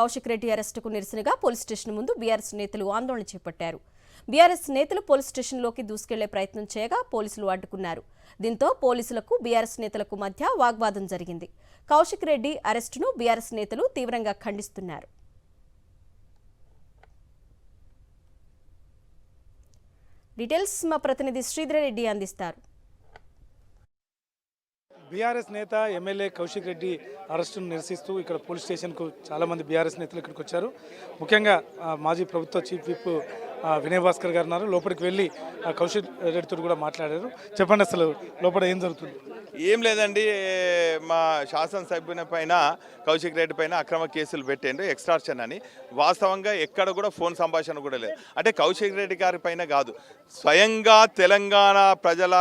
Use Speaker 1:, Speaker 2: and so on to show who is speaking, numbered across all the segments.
Speaker 1: కౌశిక్ రెడ్డి అరెస్టుకు నిరసనగా police station ముందు బీఆర్ఎస్ నేతలు ఆందోళన చేపట్టారు. బీఆర్ఎస్ నేతలు పోలీస్ స్టేషన్లోకి దూసుకెళ్లే ప్రయత్నం చేయగా పోలీసులు అడ్డుకున్నారు. దీంతో పోలీసులకు బీఆర్ఎస్ నేతలకు మధ్య వాగ్వాదం జరిగింది. కౌశిక్ రెడ్డి అరెస్టును బీఆర్ఎస్ నేతలు తీవ్రంగా ఖండిస్తున్నారు. డీటెయిల్స్ మా ప్రతినిధి శ్రీధర్ రెడ్డి అందిస్తారు.
Speaker 2: బీఆర్ఎస్ నేత ఎమ్మెల్యే కౌశిక్ రెడ్డి అరెస్టును నిరసిస్తూ ఇక్కడ పోలీస్ స్టేషన్కు చాలామంది బీఆర్ఎస్ నేతలు ఇక్కడికి వచ్చారు. ముఖ్యంగా మాజీ ప్రభుత్వ చీఫ్ విప్ వినయ్ భాస్కర్ గారు ఉన్నారు. లోపలికి వెళ్ళి కౌశిక్ రెడ్డితో కూడా మాట్లాడారు. చెప్పండి, అసలు లోపల ఏం జరుగుతుంది?
Speaker 3: ఏం లేదండి, మా శాసనసభ్యుని పైన కౌశిక్ రెడ్డి పైన అక్రమ కేసులు పెట్టిండు, ఎక్స్టార్షన్ అని. వాస్తవంగా ఎక్కడ కూడా ఫోన్ సంభాషణ కూడా లేదు. అంటే కౌశిక్ రెడ్డి గారి పైన కాదు, స్వయంగా తెలంగాణ ప్రజల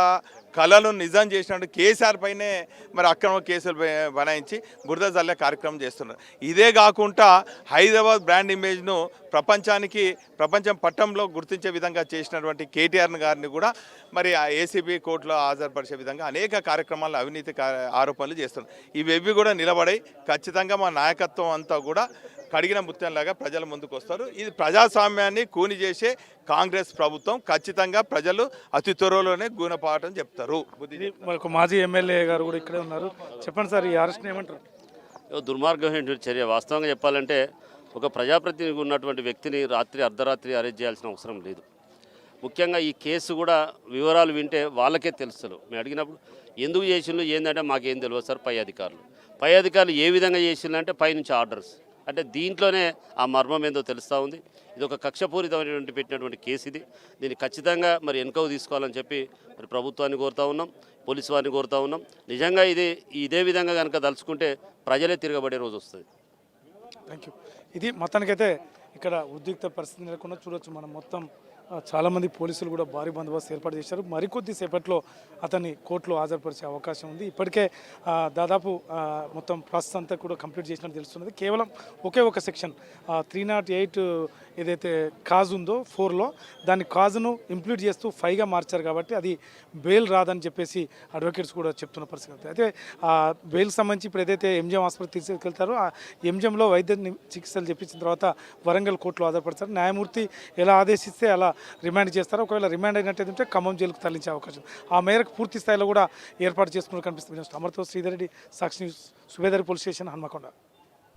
Speaker 3: కళను నిజం చేసినట్టు కేసీఆర్ పైనే మరి అక్రమ కేసులు బనాయించి బురద జల్లే కార్యక్రమం చేస్తున్నారు. ఇదే కాకుండా హైదరాబాద్ బ్రాండ్ ఇమేజ్ను ప్రపంచం పట్టంలో గుర్తించే విధంగా చేసినటువంటి కేటీఆర్ గారిని కూడా మరి ఏసీబీ కోర్టులో హాజరుపరిచే విధంగా అనేక కార్యక్రమాల్లో అవినీతి ఆరోపణలు చేస్తున్నారు. ఇవేవి కూడా నిలబడాయి. ఖచ్చితంగా మా నాయకత్వం అంతా కూడా కడిగిన ముత్యంలాగా ప్రజల ముందుకు వస్తారు. ఇది ప్రజాస్వామ్యాన్ని కూని చేసే కాంగ్రెస్ ప్రభుత్వం. ఖచ్చితంగా ప్రజలు అతి త్వరలోనే గుణపాఠం చెప్తారు.
Speaker 2: ఒక మాజీ ఎమ్మెల్యే గారు కూడా ఇక్కడే ఉన్నారు. చెప్పండి సార్, ఈ అరెస్ట్ ఏమంటారు?
Speaker 4: దుర్మార్గమైన చర్య. వాస్తవంగా చెప్పాలంటే ఒక ప్రజాప్రతినిధి ఉన్నటువంటి వ్యక్తిని అర్ధరాత్రి అరెస్ట్ చేయాల్సిన అవసరం లేదు. ముఖ్యంగా ఈ కేసు కూడా వివరాలు వింటే వాళ్ళకే తెలుస్తుంది. మేము అడిగినప్పుడు ఎందుకు చేసిండ్రు ఏంటంటే మాకేం తెలియదు సార్. పై అధికారులు ఏ విధంగా చేసిండ్రంటే పైనుంచి ఆర్డర్స్. అంటే దీంట్లోనే ఆ మర్మం ఏందో తెలుస్తూ ఉంది. ఇది ఒక కక్షపూరితమైనటువంటి పెట్టినటువంటి కేసు. దీన్ని ఖచ్చితంగా మరి వెనుకకు తీసుకోవాలని చెప్పి మరి ప్రభుత్వాన్ని కోరుతూ ఉన్నాం, పోలీసు వారిని కోరుతూ ఉన్నాం. నిజంగా ఇదే విధంగా కనుక తలుచుకుంటే ప్రజలే తిరగబడే రోజు వస్తుంది.
Speaker 2: Thank you. ఇది మొత్తానికైతే ఇక్కడ ఉద్రిక్త పరిస్థితి నెలకొన్న చూడొచ్చు మనం. మొత్తం చాలామంది పోలీసులు కూడా భారీ బందోబస్తు ఏర్పాటు చేశారు. మరికొద్ది సేపట్లో అతన్ని కోర్టులో హాజరుపరిచే అవకాశం ఉంది. ఇప్పటికే దాదాపు మొత్తం ప్రాసెస్ అంతా కూడా కంప్లీట్ చేసినట్టు తెలుస్తున్నది. కేవలం ఒకే ఒక సెక్షన్ 308 ఏదైతే కాజ్ ఉందో 4లో దాని కాజును ఇంప్లీట్ చేస్తూ 5గా మార్చారు కాబట్టి అది బెయిల్ రాదని చెప్పేసి అడ్వకేట్స్ కూడా చెప్తున్న పరిస్థితి. అయితే బెయిల్ సంబంధించి ఇప్పుడు ఏదైతే ఎంజిఎం హాస్పిటల్ తీసుకెళ్తారో ఆ ఎంజిఎంలో వైద్య చికిత్సలు చెప్పించిన తర్వాత వరంగల్ కోర్టులో హాజరుపడతారు. న్యాయమూర్తి ఎలా ఆదేశిస్తే అలా రిమాండ్ చేస్తారు. ఒకవేళ రిమాండ్ అయినట్టయితే ఖమ్మం జైలుకు తరలించే అవకాశం ఆ మేరకు పూర్తి స్థాయిలో కూడా ఏర్పాటు చేసుకున్నట్టు కనిపిస్తుంది. అమర్తో Sridhar Reddy, Sakshi news, Subedari police station, Hanamkonda.